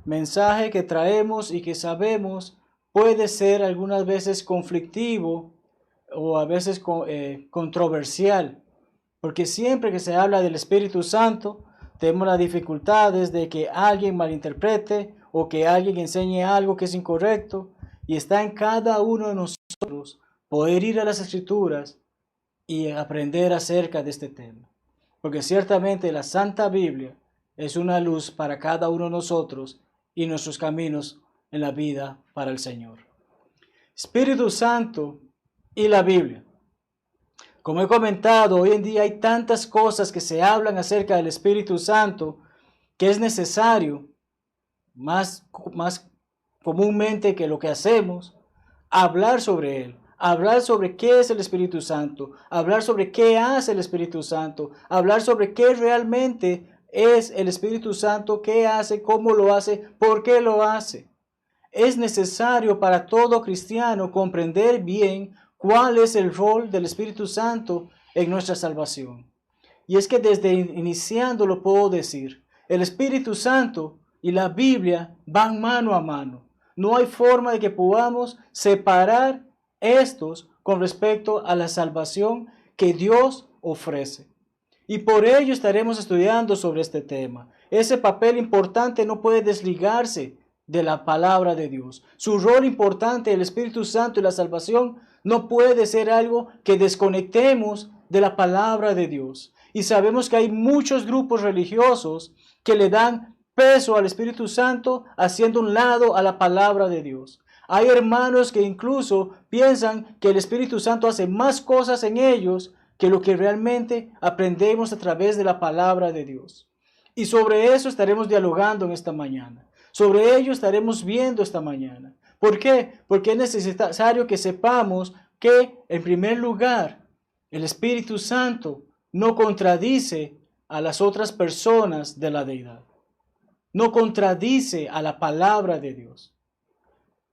Mensaje que traemos y que sabemos puede ser algunas veces conflictivo o a veces controversial, porque siempre que se habla del Espíritu Santo, tenemos las dificultades de que alguien malinterprete o que alguien enseñe algo que es incorrecto, y está en cada uno de nosotros poder ir a las Escrituras y aprender acerca de este tema. Porque ciertamente la Santa Biblia es una luz para cada uno de nosotros y nuestros caminos en la vida para el Señor. Espíritu Santo y la Biblia. Como he comentado, hoy en día hay tantas cosas que se hablan acerca del Espíritu Santo que es necesario, más comúnmente que lo que hacemos, hablar sobre Él. Hablar sobre qué es el Espíritu Santo, hablar sobre qué hace el Espíritu Santo, hablar sobre qué realmente es el Espíritu Santo, qué hace, cómo lo hace, por qué lo hace. Es necesario para todo cristiano comprender bien cuál es el rol del Espíritu Santo en nuestra salvación. Y es que desde iniciando lo puedo decir, el Espíritu Santo y la Biblia van mano a mano. No hay forma de que podamos separar estos con respecto a la salvación que Dios ofrece. Y por ello estaremos estudiando sobre este tema. Ese papel importante no puede desligarse de la palabra de Dios. Su rol importante, el Espíritu Santo y la salvación, no puede ser algo que desconectemos de la palabra de Dios. Y sabemos que hay muchos grupos religiosos que le dan peso al Espíritu Santo haciendo un lado a la palabra de Dios. Hay hermanos que incluso piensan que el Espíritu Santo hace más cosas en ellos que lo que realmente aprendemos a través de la palabra de Dios. Y sobre eso estaremos dialogando en esta mañana. Sobre ello estaremos viendo esta mañana. ¿Por qué? Porque es necesario que sepamos que, en primer lugar, el Espíritu Santo no contradice a las otras personas de la deidad. No contradice a la palabra de Dios.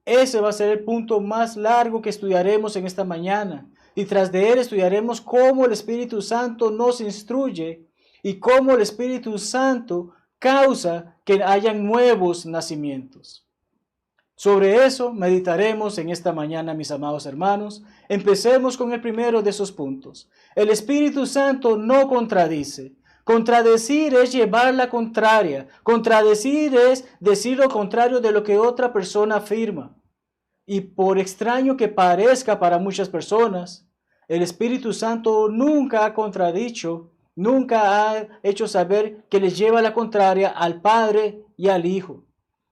Ese va a ser el punto más largo que estudiaremos en esta mañana. Y tras de él estudiaremos cómo el Espíritu Santo nos instruye y cómo el Espíritu Santo causa que hayan nuevos nacimientos. Sobre eso meditaremos en esta mañana, mis amados hermanos. Empecemos con el primero de esos puntos. El Espíritu Santo no contradice. Contradecir es llevar la contraria. Contradecir es decir lo contrario de lo que otra persona afirma. Y por extraño que parezca para muchas personas, el Espíritu Santo nunca ha contradicho, nunca ha hecho saber que les lleva la contraria al Padre y al Hijo.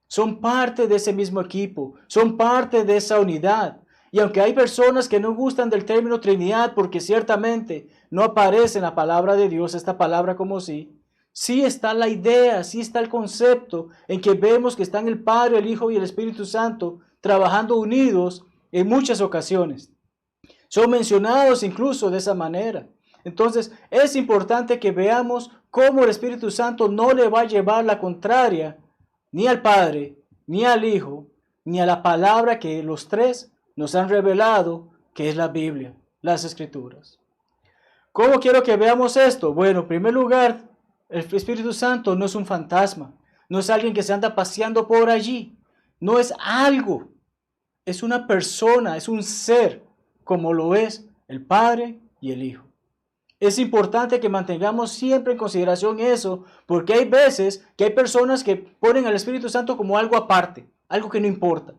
Son parte de ese mismo equipo, son parte de esa unidad. Y aunque hay personas que no gustan del término Trinidad porque ciertamente no aparece en la palabra de Dios esta palabra como sí está la idea, sí está el concepto en que vemos que están el Padre, el Hijo y el Espíritu Santo trabajando unidos en muchas ocasiones. Son mencionados incluso de esa manera. Entonces es importante que veamos cómo el Espíritu Santo no le va a llevar la contraria ni al Padre, ni al Hijo, ni a la palabra que los tres nos han revelado, que es la Biblia, las Escrituras. ¿Cómo quiero que veamos esto? Bueno, en primer lugar, el Espíritu Santo no es un fantasma, no es alguien que se anda paseando por allí, no es algo, es una persona, es un ser, como lo es el Padre y el Hijo. Es importante que mantengamos siempre en consideración eso, porque hay veces que hay personas que ponen al Espíritu Santo como algo aparte, algo que no importa.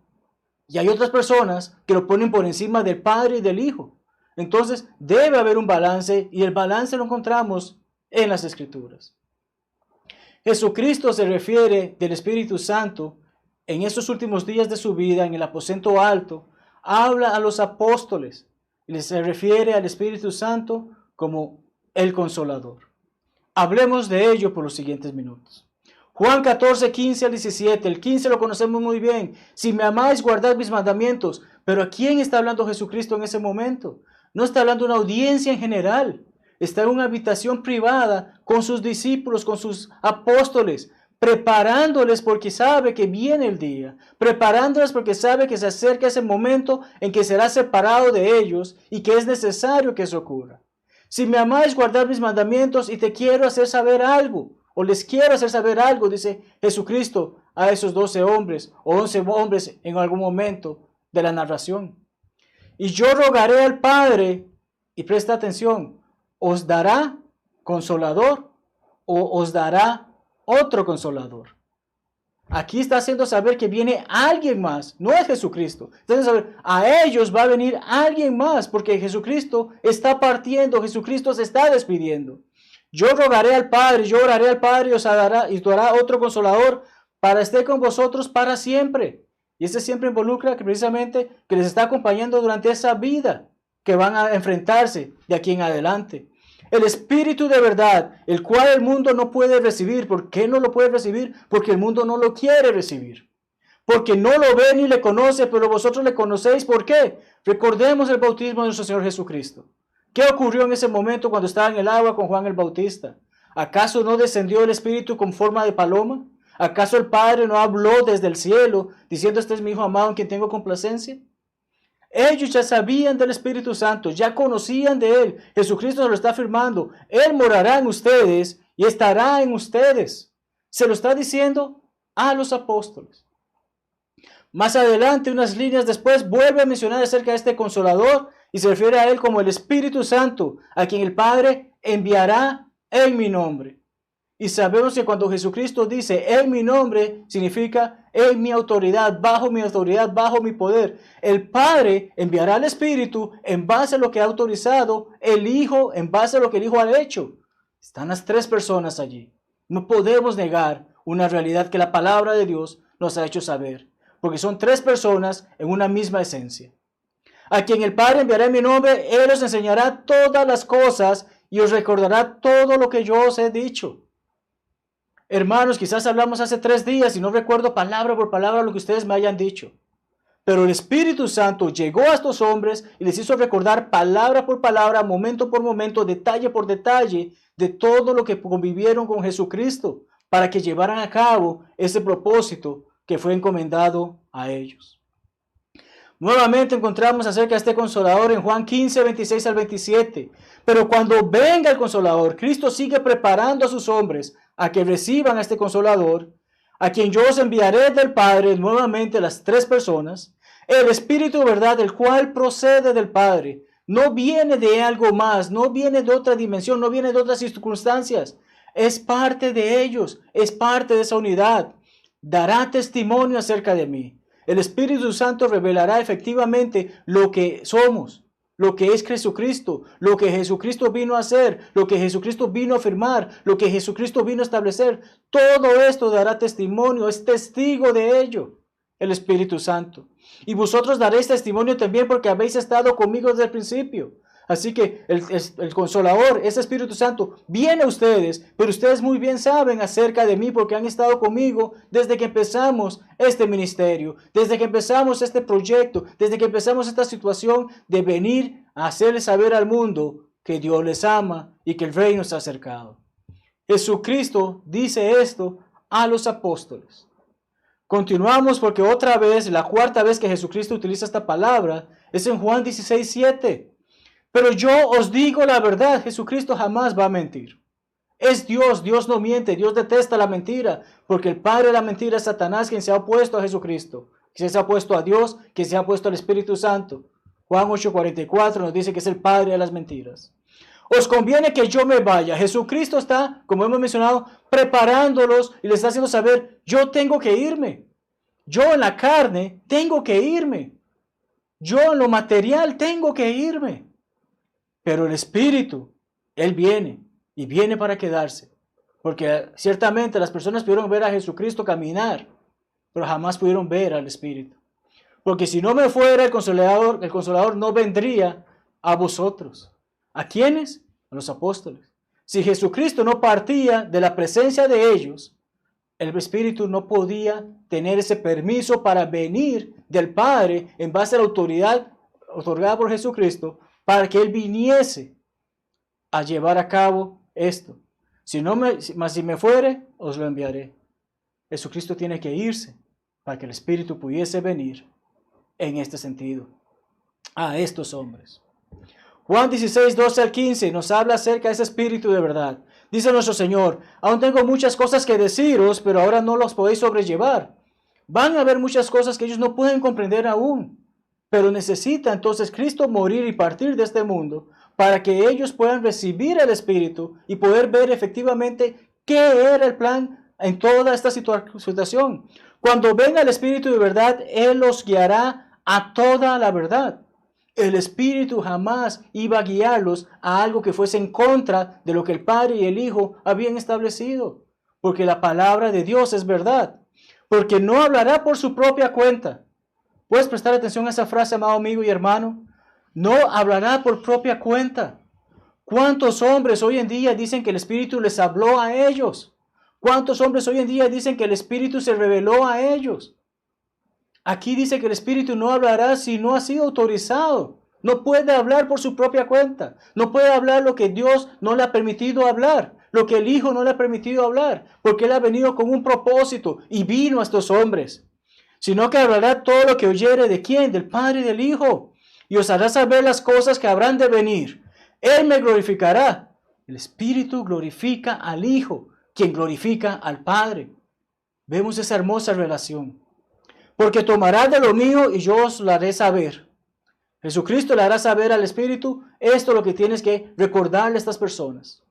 Y hay otras personas que lo ponen por encima del Padre y del Hijo. Entonces debe haber un balance, y el balance lo encontramos en las Escrituras. Jesucristo se refiere del Espíritu Santo en estos últimos días de su vida en el aposento alto. Habla a los apóstoles y se refiere al Espíritu Santo como el Consolador. Hablemos de ello por los siguientes minutos. Juan 14, 15 al 17. El 15 lo conocemos muy bien. Si me amáis, guardad mis mandamientos. Pero ¿a quién está hablando Jesucristo en ese momento? No está hablando de una audiencia en general. Está en una habitación privada con sus discípulos, con sus apóstoles, preparándoles porque sabe que viene el día, preparándoles porque sabe que se acerca ese momento en que será separado de ellos y que es necesario que eso ocurra. Si me amáis, guardad mis mandamientos y te quiero hacer saber algo, o les quiero hacer saber algo, dice Jesucristo a esos 12 hombres o 11 hombres en algún momento de la narración. Y yo rogaré al Padre, y presta atención, os dará consolador o os dará otro consolador. Aquí está haciendo saber que viene alguien más, no es Jesucristo. Está haciendo saber, a ellos va a venir alguien más, porque Jesucristo está partiendo, Jesucristo se está despidiendo. Yo rogaré al Padre, yo oraré al Padre y os dará otro consolador para estar con vosotros para siempre. Y este siempre involucra que precisamente que les está acompañando durante esa vida que van a enfrentarse de aquí en adelante. El Espíritu de verdad, el cual el mundo no puede recibir. ¿Por qué no lo puede recibir? Porque el mundo no lo quiere recibir. Porque no lo ve ni le conoce, pero vosotros le conocéis. ¿Por qué? Recordemos el bautismo de nuestro Señor Jesucristo. ¿Qué ocurrió en ese momento cuando estaba en el agua con Juan el Bautista? ¿Acaso no descendió el Espíritu con forma de paloma? ¿Acaso el Padre no habló desde el cielo diciendo, este es mi Hijo amado en quien tengo complacencia? Ellos ya sabían del Espíritu Santo, ya conocían de Él. Jesucristo se lo está afirmando. Él morará en ustedes y estará en ustedes. Se lo está diciendo a los apóstoles. Más adelante, unas líneas después, vuelve a mencionar acerca de este Consolador y se refiere a Él como el Espíritu Santo, a quien el Padre enviará en mi nombre. Y sabemos que cuando Jesucristo dice en mi nombre, significa en mi autoridad, bajo mi poder. El Padre enviará al Espíritu en base a lo que ha autorizado, el Hijo en base a lo que el Hijo ha hecho. Están las tres personas allí. No podemos negar una realidad que la palabra de Dios nos ha hecho saber, porque son tres personas en una misma esencia. A quien el Padre enviará en mi nombre, Él os enseñará todas las cosas y os recordará todo lo que yo os he dicho. Hermanos, quizás hablamos hace 3 días y no recuerdo palabra por palabra lo que ustedes me hayan dicho. Pero el Espíritu Santo llegó a estos hombres y les hizo recordar palabra por palabra, momento por momento, detalle por detalle, de todo lo que convivieron con Jesucristo para que llevaran a cabo ese propósito que fue encomendado a ellos. Nuevamente encontramos acerca de este Consolador en Juan 15, 26 al 27. Pero cuando venga el Consolador, Cristo sigue preparando a sus hombres a que reciban a este Consolador, a quien yo os enviaré del Padre, nuevamente las tres personas, el Espíritu de verdad, el cual procede del Padre. No viene de algo más, no viene de otra dimensión, no viene de otras circunstancias. Es parte de ellos, es parte de esa unidad. Dará testimonio acerca de mí. El Espíritu Santo revelará efectivamente lo que somos, lo que es Jesucristo, lo que Jesucristo vino a hacer, lo que Jesucristo vino a afirmar, lo que Jesucristo vino a establecer. Todo esto dará testimonio, es testigo de ello, el Espíritu Santo. Y vosotros daréis testimonio también porque habéis estado conmigo desde el principio. Así que el Consolador, ese Espíritu Santo, viene a ustedes, pero ustedes muy bien saben acerca de mí porque han estado conmigo desde que empezamos este ministerio, desde que empezamos este proyecto, desde que empezamos esta situación de venir a hacerles saber al mundo que Dios les ama y que el reino está acercado. Jesucristo dice esto a los apóstoles. Continuamos porque otra vez, la cuarta vez que Jesucristo utiliza esta palabra es en Juan 16, 7. Pero yo os digo la verdad, Jesucristo jamás va a mentir. Es Dios, Dios no miente, Dios detesta la mentira, porque el padre de la mentira es Satanás, quien se ha opuesto a Jesucristo, quien se ha opuesto a Dios, quien se ha opuesto al Espíritu Santo. Juan 8:44 nos dice que es el padre de las mentiras. Os conviene que yo me vaya. Jesucristo está, como hemos mencionado, preparándolos y les está haciendo saber, yo tengo que irme. Yo en la carne tengo que irme. Yo en lo material tengo que irme. Pero el Espíritu, Él viene y viene para quedarse. Porque ciertamente las personas pudieron ver a Jesucristo caminar, pero jamás pudieron ver al Espíritu. Porque si no me fuera el Consolador no vendría a vosotros. ¿A quiénes? A los apóstoles. Si Jesucristo no partía de la presencia de ellos, el Espíritu no podía tener ese permiso para venir del Padre en base a la autoridad otorgada por Jesucristo, para que Él viniese a llevar a cabo esto. Si me fuere, os lo enviaré. Jesucristo tiene que irse para que el Espíritu pudiese venir en este sentido a estos hombres. Juan 16, 12 al 15 nos habla acerca de ese Espíritu de verdad. Dice nuestro Señor: aún tengo muchas cosas que deciros, pero ahora no los podéis sobrellevar. Van a haber muchas cosas que ellos no pueden comprender aún, pero necesita entonces Cristo morir y partir de este mundo para que ellos puedan recibir el Espíritu y poder ver efectivamente qué era el plan en toda esta situación. Cuando venga el Espíritu de verdad, Él los guiará a toda la verdad. El Espíritu jamás iba a guiarlos a algo que fuese en contra de lo que el Padre y el Hijo habían establecido, porque la palabra de Dios es verdad, porque no hablará por su propia cuenta. ¿Puedes prestar atención a esa frase, amado amigo y hermano? No hablará por propia cuenta. ¿Cuántos hombres hoy en día dicen que el Espíritu les habló a ellos? ¿Cuántos hombres hoy en día dicen que el Espíritu se reveló a ellos? Aquí dice que el Espíritu no hablará si no ha sido autorizado. No puede hablar por su propia cuenta. No puede hablar lo que Dios no le ha permitido hablar, lo que el Hijo no le ha permitido hablar, porque Él ha venido con un propósito y vino a estos hombres. Sino que hablará todo lo que oyere ¿de quién? Del Padre y del Hijo. Y os hará saber las cosas que habrán de venir. Él me glorificará. El Espíritu glorifica al Hijo, quien glorifica al Padre. Vemos esa hermosa relación. Porque tomará de lo mío y yo os lo haré saber. Jesucristo le hará saber al Espíritu: esto es lo que tienes que recordarle a estas personas.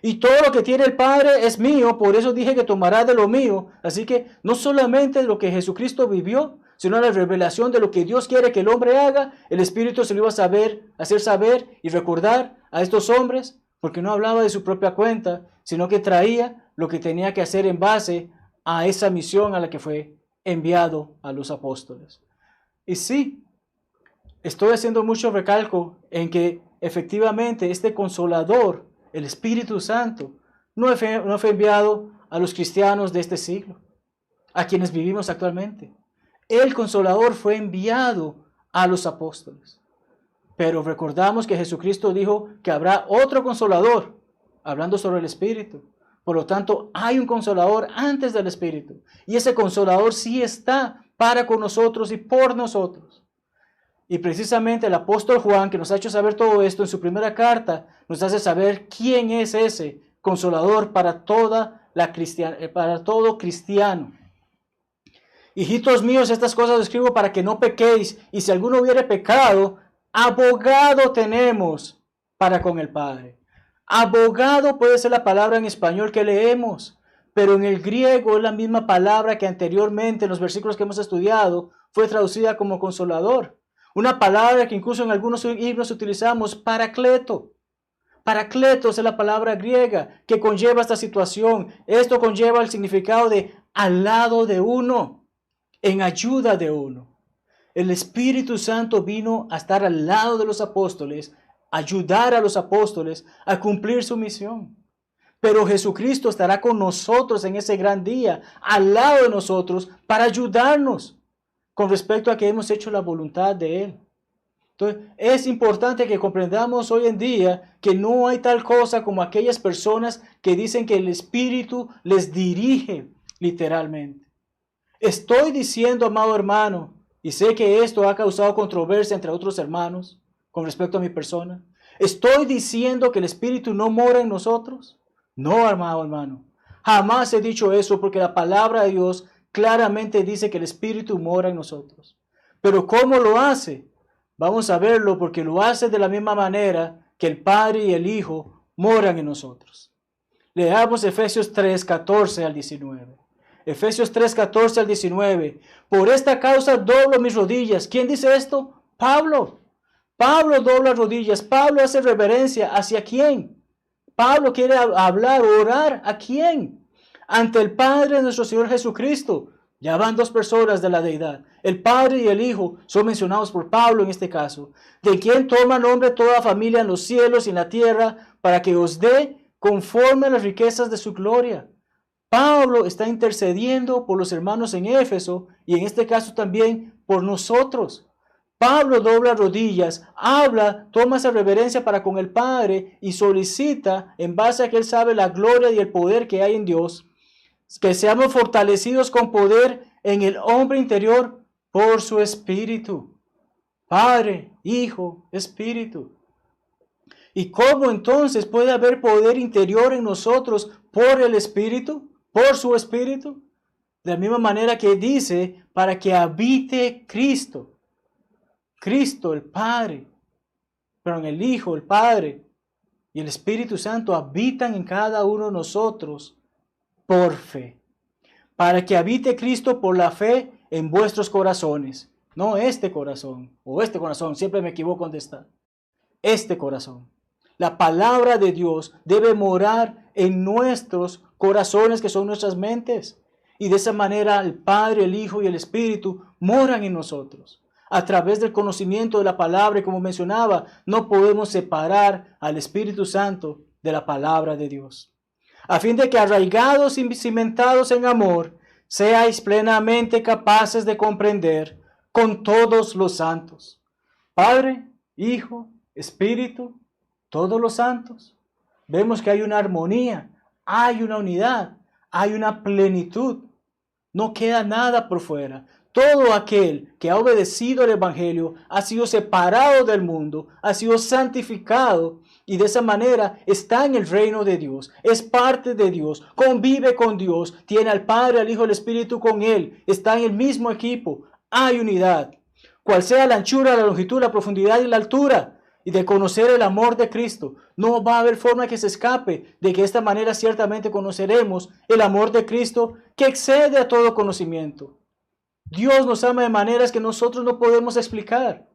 Y todo lo que tiene el Padre es mío, por eso dije que tomará de lo mío. Así que no solamente lo que Jesucristo vivió, sino la revelación de lo que Dios quiere que el hombre haga, el Espíritu se lo iba a hacer saber y recordar a estos hombres, porque no hablaba de su propia cuenta, sino que traía lo que tenía que hacer en base a esa misión a la que fue enviado a los apóstoles. Y sí, estoy haciendo mucho recalco en que efectivamente este Consolador, el Espíritu Santo, no fue enviado a los cristianos de este siglo, a quienes vivimos actualmente. El Consolador fue enviado a los apóstoles. Pero recordamos que Jesucristo dijo que habrá otro Consolador, hablando sobre el Espíritu. Por lo tanto, hay un Consolador antes del Espíritu. Y ese Consolador sí está para con nosotros y por nosotros. Y precisamente el apóstol Juan, que nos ha hecho saber todo esto en su primera carta, nos hace saber quién es ese Consolador para para todo cristiano. Hijitos míos, estas cosas os escribo para que no pequéis. Y si alguno hubiere pecado, abogado tenemos para con el Padre. Abogado puede ser la palabra en español que leemos, pero en el griego es la misma palabra que anteriormente en los versículos que hemos estudiado fue traducida como consolador. Una palabra que incluso en algunos himnos utilizamos, paracleto. Paracletos es la palabra griega que conlleva esta situación. Esto conlleva el significado de al lado de uno, en ayuda de uno. El Espíritu Santo vino a estar al lado de los apóstoles, ayudar a los apóstoles a cumplir su misión. Pero Jesucristo estará con nosotros en ese gran día, al lado de nosotros, para ayudarnos con respecto a que hemos hecho la voluntad de Él. Entonces, es importante que comprendamos hoy en día que no hay tal cosa como aquellas personas que dicen que el Espíritu les dirige literalmente. Estoy diciendo, amado hermano, y sé que esto ha causado controversia entre otros hermanos con respecto a mi persona. ¿Estoy diciendo que el Espíritu no mora en nosotros? No, amado hermano. Jamás he dicho eso, porque la palabra de Dios claramente dice que el Espíritu mora en nosotros. Pero ¿cómo lo hace? Vamos a verlo, porque lo hace de la misma manera que el Padre y el Hijo moran en nosotros. Leamos Efesios 3, 14 al 19. Efesios 3, 14 al 19. Por esta causa doblo mis rodillas. ¿Quién dice esto? Pablo. Pablo dobla rodillas. Pablo hace reverencia. ¿Hacia quién? Pablo quiere hablar, orar. ¿A quién? Ante el Padre de nuestro Señor Jesucristo. Ya van dos personas de la deidad. El Padre y el Hijo son mencionados por Pablo en este caso. De quien toma nombre toda familia en los cielos y en la tierra, para que os dé conforme a las riquezas de su gloria. Pablo está intercediendo por los hermanos en Éfeso y en este caso también por nosotros. Pablo dobla rodillas, habla, toma esa reverencia para con el Padre y solicita, en base a que él sabe la gloria y el poder que hay en Dios, que seamos fortalecidos con poder en el hombre interior por su Espíritu. Padre, Hijo, Espíritu. ¿Y cómo entonces puede haber poder interior en nosotros por el Espíritu, por su Espíritu? De la misma manera que dice, para que habite Cristo. Cristo, el Padre, pero el Hijo, el Padre y el Espíritu Santo habitan en cada uno de nosotros por fe. Para que habite Cristo por la fe en vuestros corazones. No este corazón, o este corazón, siempre me equivoco dónde está. Este corazón. La palabra de Dios debe morar en nuestros corazones, que son nuestras mentes. Y de esa manera el Padre, el Hijo y el Espíritu moran en nosotros. A través del conocimiento de la palabra, y como mencionaba, no podemos separar al Espíritu Santo de la palabra de Dios. A fin de que arraigados y cimentados en amor, seáis plenamente capaces de comprender con todos los santos. Padre, Hijo, Espíritu, todos los santos. Vemos que hay una armonía, hay una unidad, hay una plenitud. No queda nada por fuera. Todo aquel que ha obedecido el Evangelio ha sido separado del mundo, ha sido santificado y de esa manera está en el reino de Dios, es parte de Dios, convive con Dios, tiene al Padre, al Hijo y al Espíritu con él, está en el mismo equipo, hay unidad. Cual sea la anchura, la longitud, la profundidad y la altura, y de conocer el amor de Cristo, no va a haber forma que se escape de que de esta manera ciertamente conoceremos el amor de Cristo que excede a todo conocimiento. Dios nos ama de maneras que nosotros no podemos explicar.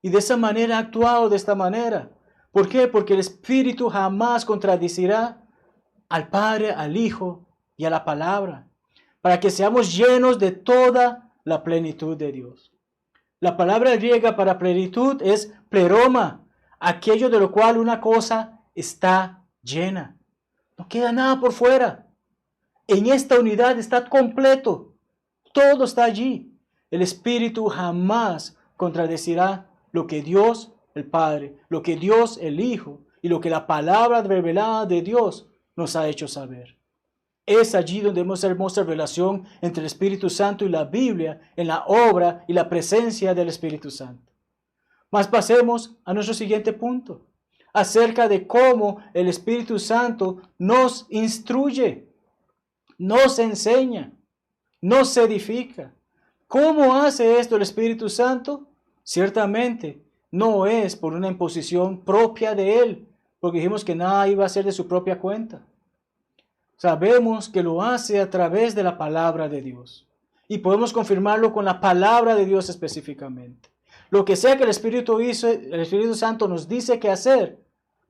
Y de esa manera ha actuado de esta manera. ¿Por qué? Porque el Espíritu jamás contradicirá al Padre, al Hijo y a la palabra. Para que seamos llenos de toda la plenitud de Dios. La palabra griega para plenitud es pleroma. Aquello de lo cual una cosa está llena. No queda nada por fuera. En esta unidad está completo. Todo está allí. El Espíritu jamás contradecirá lo que Dios, el Padre, lo que Dios, el Hijo, y lo que la palabra revelada de Dios nos ha hecho saber. Es allí donde vemos la hermosa relación entre el Espíritu Santo y la Biblia, en la obra y la presencia del Espíritu Santo. Mas pasemos a nuestro siguiente punto, acerca de cómo el Espíritu Santo nos instruye, nos enseña, nos edifica. ¿Cómo hace esto el Espíritu Santo? Ciertamente no es por una imposición propia de Él, porque dijimos que nada iba a ser de su propia cuenta. Sabemos que lo hace a través de la palabra de Dios. Y podemos confirmarlo con la palabra de Dios específicamente. Lo que sea que el Espíritu Santo nos dice que hacer,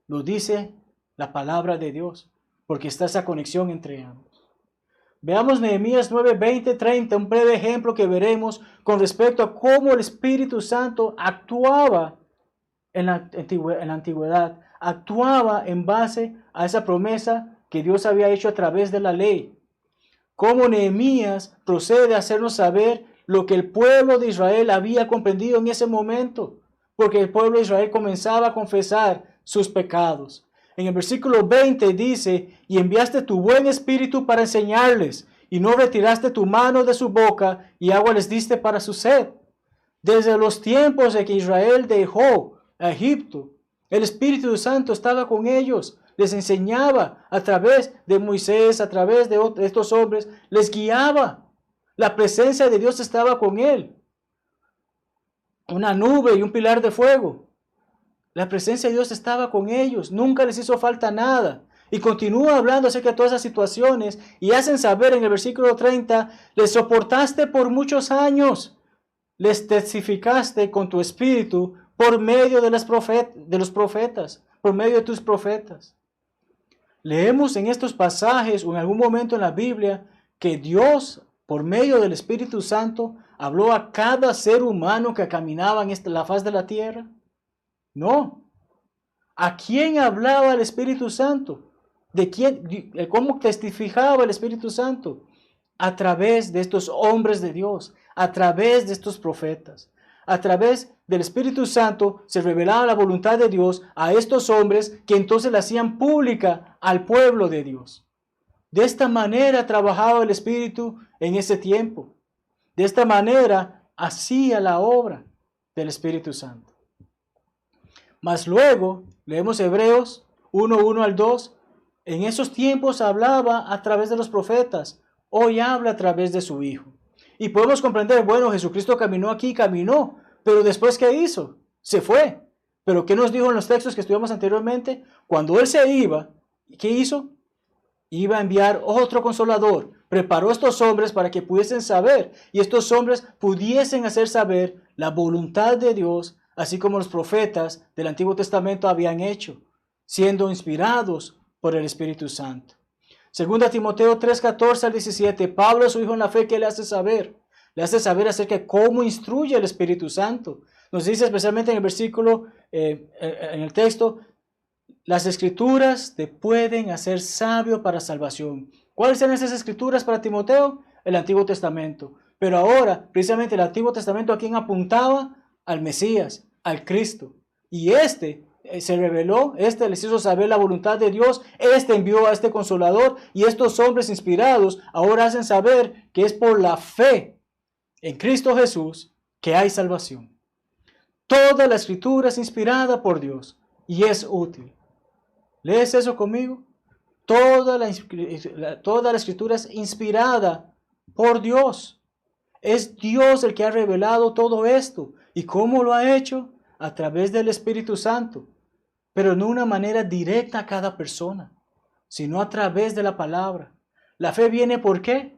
lo dice la palabra de Dios, porque está esa conexión entre ambos. Veamos Nehemías 9, 20, 30, un breve ejemplo que veremos con respecto a cómo el Espíritu Santo actuaba en la antigüedad, actuaba en base a esa promesa que Dios había hecho a través de la ley. Cómo Nehemías procede a hacernos saber lo que el pueblo de Israel había comprendido en ese momento, porque el pueblo de Israel comenzaba a confesar sus pecados. En el versículo 20 dice, y enviaste tu buen espíritu para enseñarles, y no retiraste tu mano de su boca, y agua les diste para su sed. Desde los tiempos de que Israel dejó a Egipto, el Espíritu Santo estaba con ellos, les enseñaba a través de Moisés, a través de estos hombres, les guiaba. La presencia de Dios estaba con él. Una nube y un pilar de fuego. La presencia de Dios estaba con ellos, nunca les hizo falta nada. Y continúa hablando acerca de todas esas situaciones y hacen saber en el versículo 30, les soportaste por muchos años, les testificaste con tu espíritu por medio de los profetas, por medio de tus profetas. Leemos en estos pasajes o en algún momento en la Biblia que Dios, por medio del Espíritu Santo, habló a cada ser humano que caminaba en la faz de la tierra. No. ¿A quién hablaba el Espíritu Santo? ¿De quién? ¿Cómo testificaba el Espíritu Santo? A través de estos hombres de Dios, a través de estos profetas. A través del Espíritu Santo se revelaba la voluntad de Dios a estos hombres que entonces la hacían pública al pueblo de Dios. De esta manera trabajaba el Espíritu en ese tiempo. De esta manera hacía la obra del Espíritu Santo. Mas luego, leemos Hebreos 1:1 al 2, en esos tiempos hablaba a través de los profetas, hoy habla a través de su Hijo. Y podemos comprender, bueno, Jesucristo caminó aquí, caminó, pero después ¿qué hizo? Se fue. Pero ¿qué nos dijo en los textos que estudiamos anteriormente? Cuando Él se iba, ¿qué hizo? Iba a enviar otro consolador. Preparó a estos hombres para que pudiesen saber, y estos hombres pudiesen hacer saber la voluntad de Dios, así como los profetas del Antiguo Testamento habían hecho, siendo inspirados por el Espíritu Santo. Segunda Timoteo 3:14 al 17, Pablo a su hijo en la fe, ¿qué le hace saber? Le hace saber acerca de cómo instruye el Espíritu Santo. Nos dice especialmente en el versículo, en el texto, las escrituras te pueden hacer sabio para salvación. ¿Cuáles eran esas escrituras para Timoteo? El Antiguo Testamento. Pero ahora, precisamente el Antiguo Testamento, ¿a quién apuntaba? Al Mesías, al Cristo. Y se reveló, les hizo saber la voluntad de Dios, envió a este Consolador, y estos hombres inspirados ahora hacen saber que es por la fe en Cristo Jesús que hay salvación. Toda la escritura es inspirada por Dios y es útil. ¿Lees eso conmigo? Toda la escritura es inspirada por Dios. Es Dios el que ha revelado todo esto. ¿Y cómo lo ha hecho? A través del Espíritu Santo. Pero no de una manera directa a cada persona, sino a través de la palabra. La fe viene ¿por qué?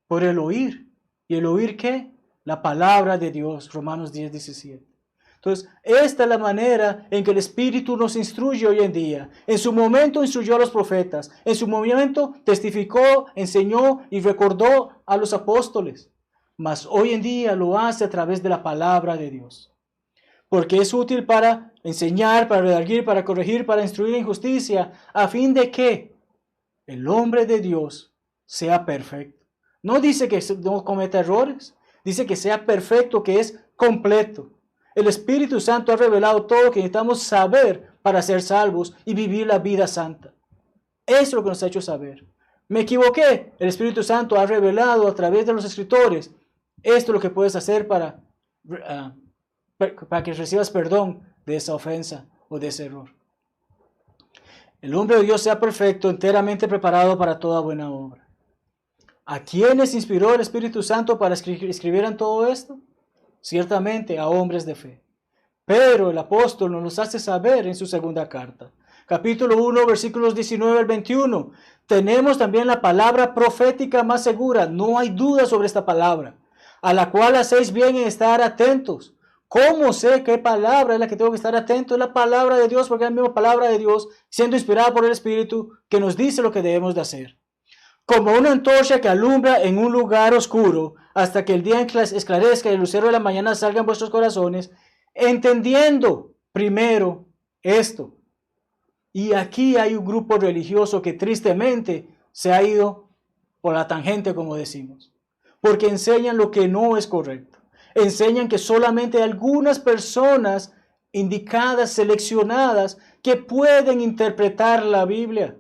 Por el oír. ¿Y el oír qué? La palabra de Dios. Romanos 10:17. Entonces, esta es la manera en que el Espíritu nos instruye hoy en día. En su momento instruyó a los profetas. En su momento testificó, enseñó y recordó a los apóstoles. Mas hoy en día lo hace a través de la palabra de Dios. Porque es útil para enseñar, para redarguir, para corregir, para instruir en justicia, a fin de que el hombre de Dios sea perfecto. No dice que no cometa errores, dice que sea perfecto, que es completo. El Espíritu Santo ha revelado todo lo que necesitamos saber para ser salvos y vivir la vida santa. Eso es lo que nos ha hecho saber. ¿Me equivoqué? El Espíritu Santo ha revelado a través de los escritores. Esto es lo que puedes hacer para que recibas perdón de esa ofensa o de ese error. El hombre de Dios sea perfecto, enteramente preparado para toda buena obra. ¿A quiénes inspiró el Espíritu Santo para escribieran todo esto? Ciertamente a hombres de fe. Pero el apóstol nos los hace saber en su segunda carta. Capítulo 1, versículos 19 al 21. Tenemos también la palabra profética más segura. No hay duda sobre esta palabra, a la cual hacéis bien en estar atentos. ¿Cómo sé qué palabra es la que tengo que estar atento? Es la palabra de Dios, porque es la misma palabra de Dios, siendo inspirada por el Espíritu, que nos dice lo que debemos de hacer. Como una antorcha que alumbra en un lugar oscuro, hasta que el día esclarezca y el lucero de la mañana salga en vuestros corazones, entendiendo primero esto. Y aquí hay un grupo religioso que tristemente se ha ido por la tangente, como decimos, porque enseñan lo que no es correcto. Enseñan que solamente algunas personas indicadas, seleccionadas, que pueden interpretar la Biblia.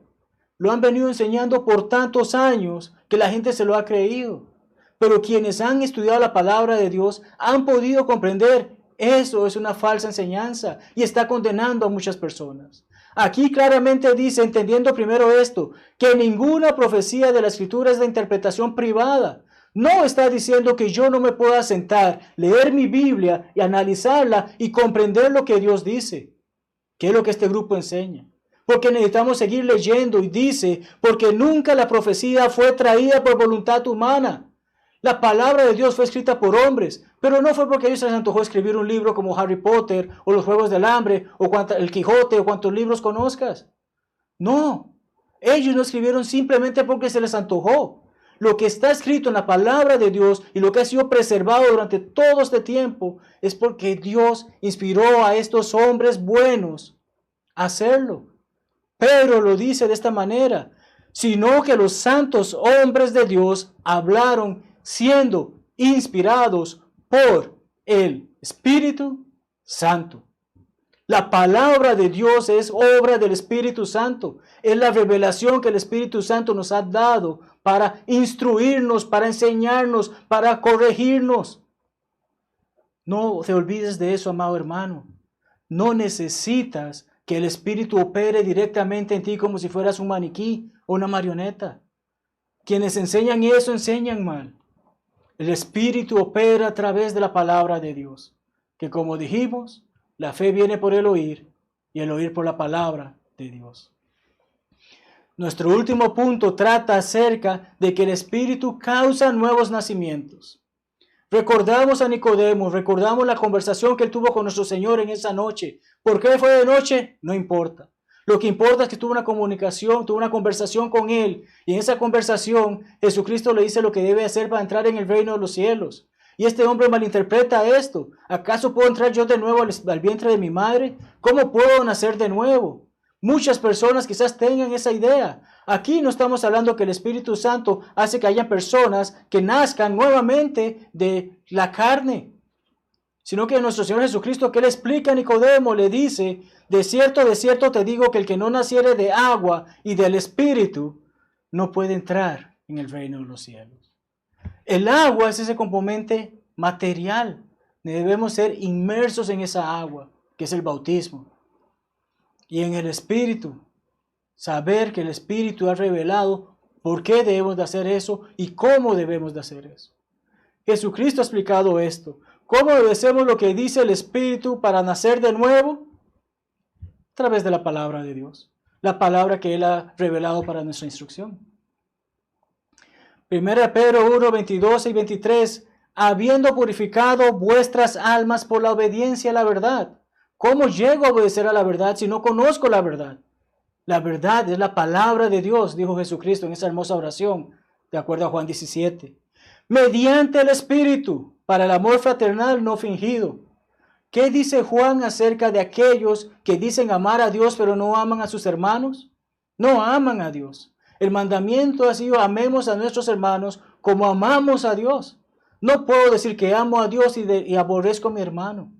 Lo han venido enseñando por tantos años que la gente se lo ha creído. Pero quienes han estudiado la palabra de Dios han podido comprender eso es una falsa enseñanza y está condenando a muchas personas. Aquí claramente dice, entendiendo primero esto, que ninguna profecía de la Escritura es de interpretación privada. No está diciendo que yo no me pueda sentar, leer mi Biblia y analizarla y comprender lo que Dios dice. ¿Qué es lo que este grupo enseña? Porque necesitamos seguir leyendo y dice, porque nunca la profecía fue traída por voluntad humana. La palabra de Dios fue escrita por hombres, pero no fue porque a ellos se les antojó escribir un libro como Harry Potter o los Juegos del Hambre o el Quijote o cuantos libros conozcas. No, ellos no escribieron simplemente porque se les antojó. Lo que está escrito en la palabra de Dios y lo que ha sido preservado durante todo este tiempo es porque Dios inspiró a estos hombres buenos a hacerlo. Pero lo dice de esta manera, sino que los santos hombres de Dios hablaron siendo inspirados por el Espíritu Santo. La palabra de Dios es obra del Espíritu Santo. Es la revelación que el Espíritu Santo nos ha dado para instruirnos, para enseñarnos, para corregirnos. No te olvides de eso, amado hermano. No necesitas que el Espíritu opere directamente en ti como si fueras un maniquí o una marioneta. Quienes enseñan eso enseñan mal. El Espíritu opera a través de la palabra de Dios, que como dijimos, la fe viene por el oír y el oír por la palabra de Dios. Nuestro último punto trata acerca de que el Espíritu causa nuevos nacimientos. Recordamos a Nicodemo, recordamos la conversación que él tuvo con nuestro Señor en esa noche. ¿Por qué fue de noche? No importa. Lo que importa es que tuvo una comunicación, tuvo una conversación con él. Y en esa conversación Jesucristo le dice lo que debe hacer para entrar en el reino de los cielos. Y este hombre malinterpreta esto. ¿Acaso puedo entrar yo de nuevo al vientre de mi madre? ¿Cómo puedo nacer de nuevo? Muchas personas quizás tengan esa idea. Aquí no estamos hablando que el Espíritu Santo hace que haya personas que nazcan nuevamente de la carne, sino que nuestro Señor Jesucristo, que Él explica a Nicodemo, le dice, de cierto te digo que el que no naciere de agua y del Espíritu no puede entrar en el reino de los cielos. El agua es ese componente material. Debemos ser inmersos en esa agua, que es el bautismo. Y en el Espíritu, saber que el Espíritu ha revelado por qué debemos de hacer eso y cómo debemos de hacer eso. Jesucristo ha explicado esto. ¿Cómo obedecemos lo que dice el Espíritu para nacer de nuevo? A través de la palabra de Dios. La palabra que Él ha revelado para nuestra instrucción. 1 Pedro 1, 22 y 23. Habiendo purificado vuestras almas por la obediencia a la verdad. ¿Cómo llego a obedecer a la verdad si no conozco la verdad? La verdad es la palabra de Dios, dijo Jesucristo en esa hermosa oración, de acuerdo a Juan 17. Mediante el Espíritu, para el amor fraternal no fingido. ¿Qué dice Juan acerca de aquellos que dicen amar a Dios pero no aman a sus hermanos? No aman a Dios. El mandamiento ha sido amemos a nuestros hermanos como amamos a Dios. No puedo decir que amo a Dios y aborrezco a mi hermano.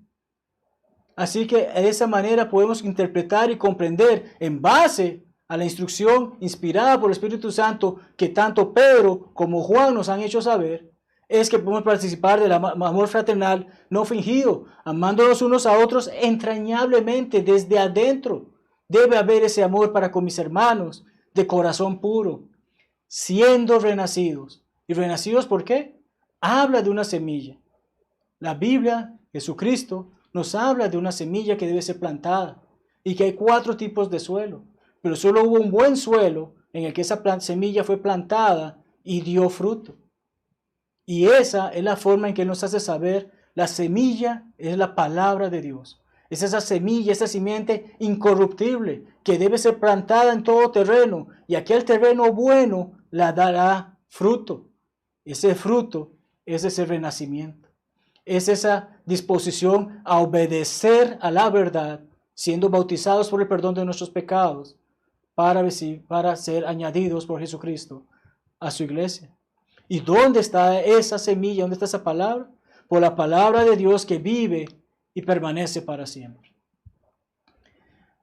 Así que de esa manera podemos interpretar y comprender en base a la instrucción inspirada por el Espíritu Santo que tanto Pedro como Juan nos han hecho saber, es que podemos participar del amor fraternal no fingido, amándonos unos a otros entrañablemente desde adentro. Debe haber ese amor para con mis hermanos de corazón puro, siendo renacidos. ¿Y renacidos por qué? Habla de una semilla. La Biblia, Jesucristo, nos habla de una semilla que debe ser plantada y que hay 4 tipos de suelo, pero solo hubo un buen suelo en el que esa semilla fue plantada y dio fruto. Y esa es la forma en que nos hace saber la semilla es la palabra de Dios. Es esa semilla, esa simiente incorruptible que debe ser plantada en todo terreno y aquel terreno bueno la dará fruto. Ese fruto es ese renacimiento. Es esa disposición a obedecer a la verdad, siendo bautizados por el perdón de nuestros pecados, para ser añadidos por Jesucristo a su iglesia. ¿Y dónde está esa semilla? ¿Dónde está esa palabra? Por la palabra de Dios que vive y permanece para siempre.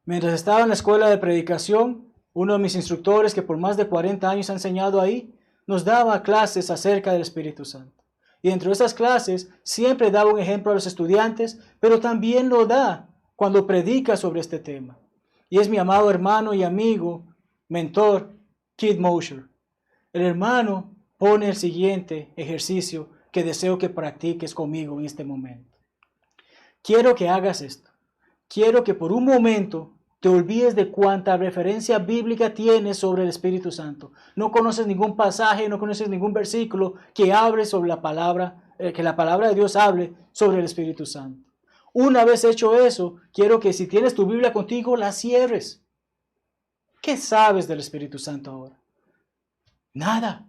Mientras estaba en la escuela de predicación, uno de mis instructores, que por más de 40 años ha enseñado ahí, nos daba clases acerca del Espíritu Santo. Y dentro de esas clases siempre daba un ejemplo a los estudiantes, pero también lo da cuando predica sobre este tema. Y es mi amado hermano y amigo, mentor, Keith Mosher. El hermano pone el siguiente ejercicio que deseo que practiques conmigo en este momento. Quiero que hagas esto. Quiero que por un momento te olvides de cuánta referencia bíblica tienes sobre el Espíritu Santo. No conoces ningún pasaje, no conoces ningún versículo que hable sobre la palabra, que la palabra de Dios hable sobre el Espíritu Santo. Una vez hecho eso, quiero que si tienes tu Biblia contigo, la cierres. ¿Qué sabes del Espíritu Santo ahora? Nada.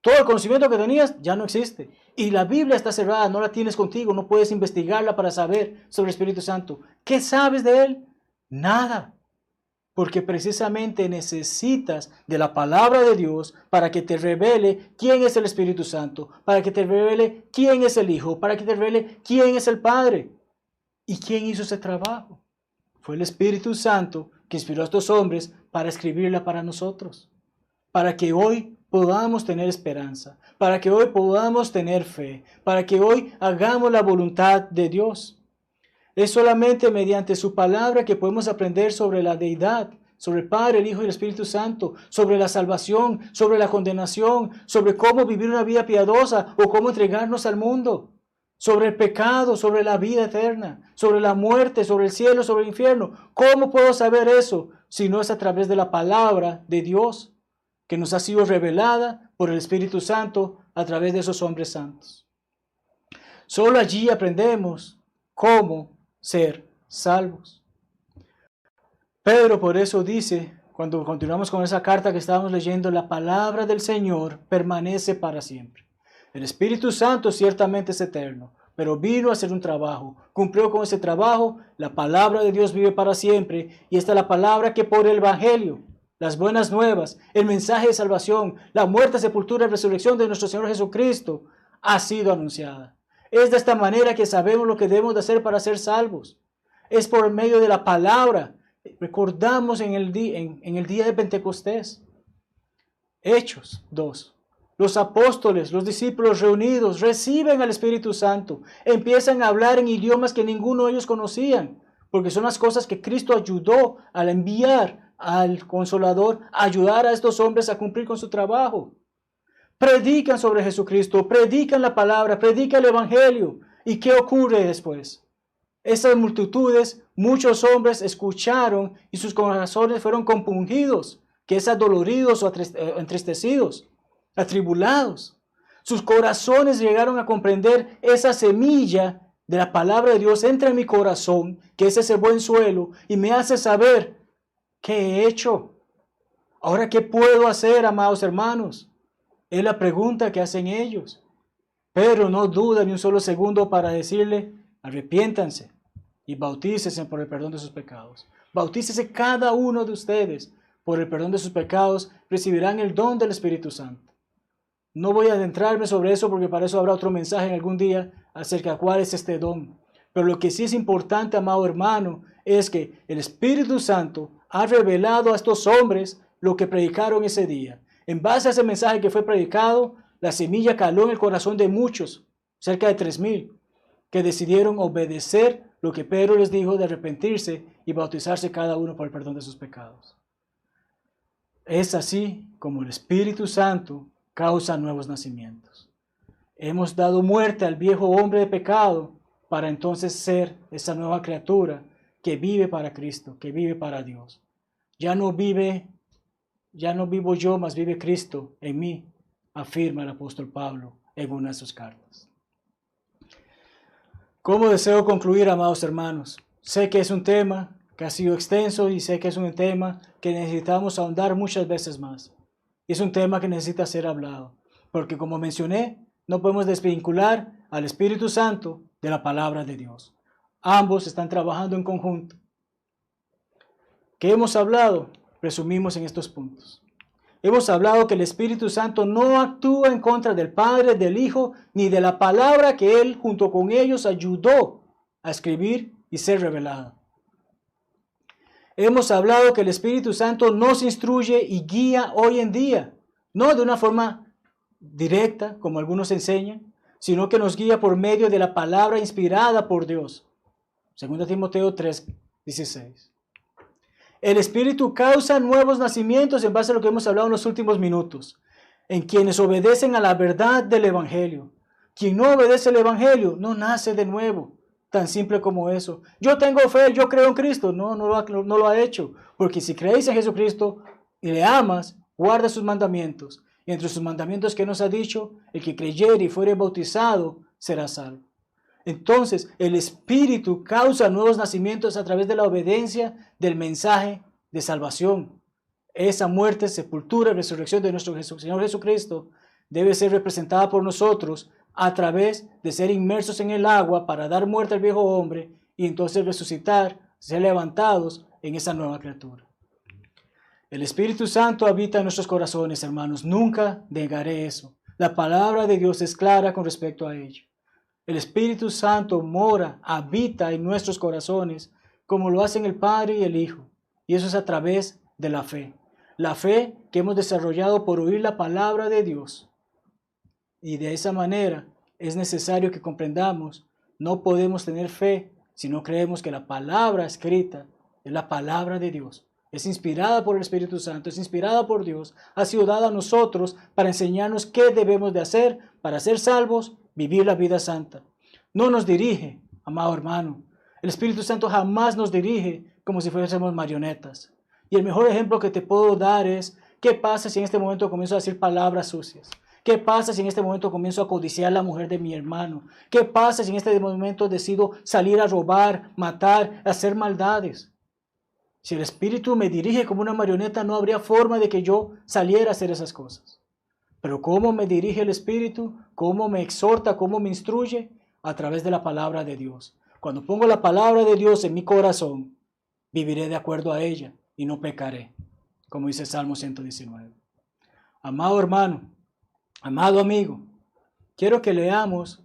Todo el conocimiento que tenías ya no existe. Y la Biblia está cerrada, no la tienes contigo, no puedes investigarla para saber sobre el Espíritu Santo. ¿Qué sabes de Él? Nada. Porque precisamente necesitas de la palabra de Dios para que te revele quién es el Espíritu Santo, para que te revele quién es el Hijo, para que te revele quién es el Padre y quién hizo ese trabajo. Fue el Espíritu Santo que inspiró a estos hombres para escribirla para nosotros, para que hoy podamos tener esperanza, para que hoy podamos tener fe, para que hoy hagamos la voluntad de Dios. Es solamente mediante su palabra que podemos aprender sobre la deidad, sobre el Padre, el Hijo y el Espíritu Santo, sobre la salvación, sobre la condenación, sobre cómo vivir una vida piadosa o cómo entregarnos al mundo, sobre el pecado, sobre la vida eterna, sobre la muerte, sobre el cielo, sobre el infierno. ¿Cómo puedo saber eso si no es a través de la palabra de Dios que nos ha sido revelada por el Espíritu Santo a través de esos hombres santos? Solo allí aprendemos cómo ser salvos. Pedro por eso dice, cuando continuamos con esa carta que estábamos leyendo, la palabra del Señor permanece para siempre. El Espíritu Santo ciertamente es eterno, pero vino a hacer un trabajo, cumplió con ese trabajo, la palabra de Dios vive para siempre, y esta es la palabra que por el Evangelio, las buenas nuevas, el mensaje de salvación, la muerte, sepultura y resurrección de nuestro Señor Jesucristo ha sido anunciada. Es de esta manera que sabemos lo que debemos de hacer para ser salvos. Es por medio de la palabra. Recordamos en el día de Pentecostés. Hechos 2. Los apóstoles, los discípulos reunidos, reciben al Espíritu Santo. Empiezan a hablar en idiomas que ninguno de ellos conocían, porque son las cosas que Cristo ayudó al enviar al Consolador, a ayudar a estos hombres a cumplir con su trabajo. Predican sobre Jesucristo, predican la palabra, predican el Evangelio. ¿Y qué ocurre después? Esas multitudes, muchos hombres escucharon y sus corazones fueron compungidos, que es adoloridos o entristecidos, atribulados. Sus corazones llegaron a comprender esa semilla de la palabra de Dios entra en mi corazón, que es ese buen suelo, y me hace saber qué he hecho. Ahora, ¿qué puedo hacer, amados hermanos? Es la pregunta que hacen ellos. Pero no duda ni un solo segundo para decirle, arrepiéntanse y bautícese por el perdón de sus pecados. Bautícese cada uno de ustedes por el perdón de sus pecados, recibirán el don del Espíritu Santo. No voy a adentrarme sobre eso porque para eso habrá otro mensaje en algún día acerca de cuál es este don. Pero lo que sí es importante, amado hermano, es que el Espíritu Santo ha revelado a estos hombres lo que predicaron ese día. En base a ese mensaje que fue predicado, la semilla caló en el corazón de muchos, cerca de 3,000, que decidieron obedecer lo que Pedro les dijo de arrepentirse y bautizarse cada uno por el perdón de sus pecados. Es así como el Espíritu Santo causa nuevos nacimientos. Hemos dado muerte al viejo hombre de pecado para entonces ser esa nueva criatura que vive para Cristo, que vive para Dios. Ya no vivo yo, mas vive Cristo en mí, afirma el apóstol Pablo en una de sus cartas. ¿Cómo deseo concluir, amados hermanos? Sé que es un tema que ha sido extenso y sé que es un tema que necesitamos ahondar muchas veces más. Y es un tema que necesita ser hablado, porque como mencioné, no podemos desvincular al Espíritu Santo de la palabra de Dios. Ambos están trabajando en conjunto. ¿Qué hemos hablado? Resumimos en estos puntos. Hemos hablado que el Espíritu Santo no actúa en contra del Padre, del Hijo, ni de la palabra que Él junto con ellos ayudó a escribir y ser revelada. Hemos hablado que el Espíritu Santo nos instruye y guía hoy en día, no de una forma directa, como algunos enseñan, sino que nos guía por medio de la palabra inspirada por Dios. 2 Timoteo 3:16. El Espíritu causa nuevos nacimientos en base a lo que hemos hablado en los últimos minutos, en quienes obedecen a la verdad del Evangelio. Quien no obedece el Evangelio no nace de nuevo. Tan simple como eso. Yo tengo fe, yo creo en Cristo. No lo ha hecho. Porque si creéis en Jesucristo y le amas, guarda sus mandamientos. Y entre sus mandamientos que nos ha dicho, el que creyere y fuere bautizado será salvo. Entonces, el Espíritu causa nuevos nacimientos a través de la obediencia del mensaje de salvación. Esa muerte, sepultura y resurrección de nuestro Señor Jesucristo debe ser representada por nosotros a través de ser inmersos en el agua para dar muerte al viejo hombre y entonces resucitar, ser levantados en esa nueva criatura. El Espíritu Santo habita en nuestros corazones, hermanos. Nunca negaré eso. La palabra de Dios es clara con respecto a ello. El Espíritu Santo mora, habita en nuestros corazones como lo hacen el Padre y el Hijo. Y eso es a través de la fe. La fe que hemos desarrollado por oír la palabra de Dios. Y de esa manera es necesario que comprendamos, no podemos tener fe si no creemos que la palabra escrita es la palabra de Dios. Es inspirada por el Espíritu Santo, es inspirada por Dios, ha sido dada a nosotros para enseñarnos qué debemos de hacer para ser salvos, vivir la vida santa. No nos dirige, amado hermano. El Espíritu Santo jamás nos dirige como si fuésemos marionetas. Y el mejor ejemplo que te puedo dar es, ¿qué pasa si en este momento comienzo a decir palabras sucias? ¿Qué pasa si en este momento comienzo a codiciar a la mujer de mi hermano? ¿Qué pasa si en este momento decido salir a robar, matar, hacer maldades? Si el Espíritu me dirige como una marioneta, no habría forma de que yo saliera a hacer esas cosas. Pero ¿cómo me dirige el Espíritu? ¿Cómo me exhorta? ¿Cómo me instruye? A través de la palabra de Dios. Cuando pongo la palabra de Dios en mi corazón, viviré de acuerdo a ella y no pecaré, como dice Salmo 119. Amado hermano, amado amigo, quiero que leamos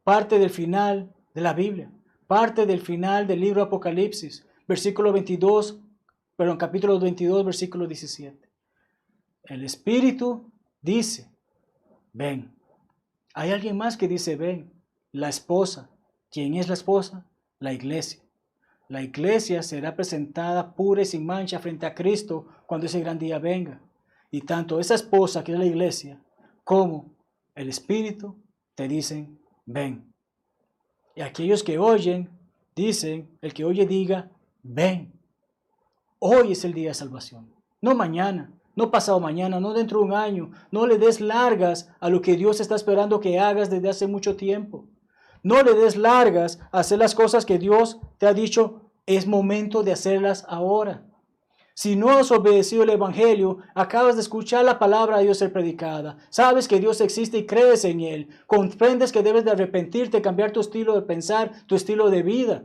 parte del final de la Biblia, parte del final del libro Apocalipsis, capítulo 22, versículo 17. El Espíritu dice, ven. Hay alguien más que dice, ven. La esposa. ¿Quién es la esposa? La iglesia. La iglesia será presentada pura y sin mancha frente a Cristo cuando ese gran día venga. Y tanto esa esposa que es la iglesia, como el Espíritu te dicen, ven. Y aquellos que oyen, dicen, el que oye diga, ven. Hoy es el día de salvación, no mañana, no pasado mañana, no dentro de un año. No le des largas a lo que Dios está esperando que hagas desde hace mucho tiempo. No le des largas a hacer las cosas que Dios te ha dicho, es momento de hacerlas ahora. Si no has obedecido el Evangelio, acabas de escuchar la palabra de Dios ser predicada, sabes que Dios existe y crees en Él, comprendes que debes de arrepentirte, cambiar tu estilo de pensar, tu estilo de vida.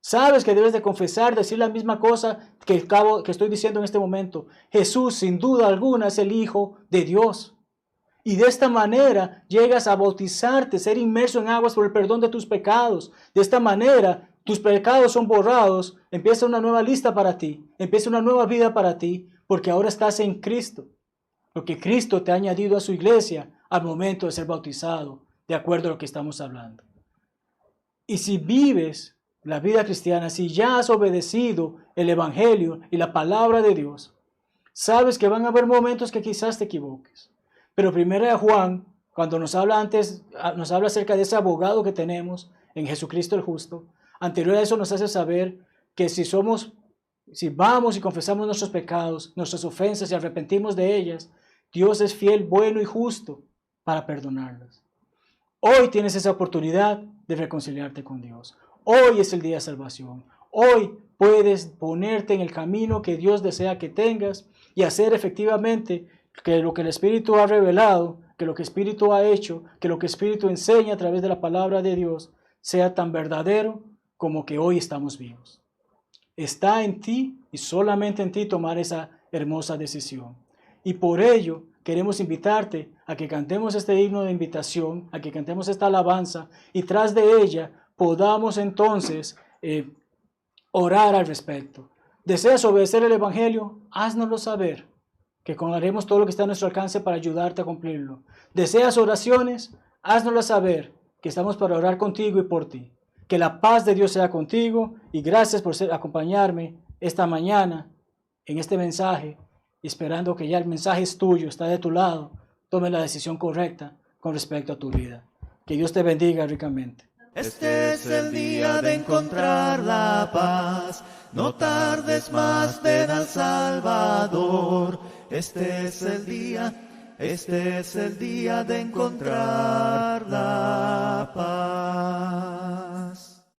Sabes que debes de confesar, decir la misma cosa que estoy diciendo en este momento. Jesús, sin duda alguna, es el Hijo de Dios. Y de esta manera llegas a bautizarte, ser inmerso en aguas por el perdón de tus pecados. De esta manera tus pecados son borrados, empieza una nueva lista para ti, empieza una nueva vida para ti, porque ahora estás en Cristo. Porque Cristo te ha añadido a su iglesia al momento de ser bautizado, de acuerdo a lo que estamos hablando. Y si vives la vida cristiana, si ya has obedecido el Evangelio y la palabra de Dios, sabes que van a haber momentos que quizás te equivoques. Pero primero de Juan, cuando nos habla acerca de ese abogado que tenemos en Jesucristo el justo, anterior a eso nos hace saber que si vamos y confesamos nuestros pecados, nuestras ofensas y arrepentimos de ellas, Dios es fiel, bueno y justo para perdonarlas. Hoy tienes esa oportunidad de reconciliarte con Dios. Hoy es el día de salvación. Hoy puedes ponerte en el camino que Dios desea que tengas y hacer efectivamente que lo que el Espíritu ha revelado, que lo que el Espíritu ha hecho, que lo que el Espíritu enseña a través de la palabra de Dios sea tan verdadero como que hoy estamos vivos. Está en ti y solamente en ti tomar esa hermosa decisión. Y por ello queremos invitarte a que cantemos este himno de invitación, a que cantemos esta alabanza y tras de ella podamos entonces orar al respecto. ¿Deseas obedecer el Evangelio? Háznoslo saber, que haremos todo lo que está a nuestro alcance para ayudarte a cumplirlo. ¿Deseas oraciones? Háznoslo saber, que estamos para orar contigo y por ti. Que la paz de Dios sea contigo y gracias por acompañarme esta mañana en este mensaje, esperando que ya el mensaje es tuyo, está de tu lado. Tome la decisión correcta con respecto a tu vida. Que Dios te bendiga ricamente. Este es el día de encontrar la paz, no tardes más, ven al Salvador. Este es el día de encontrarla.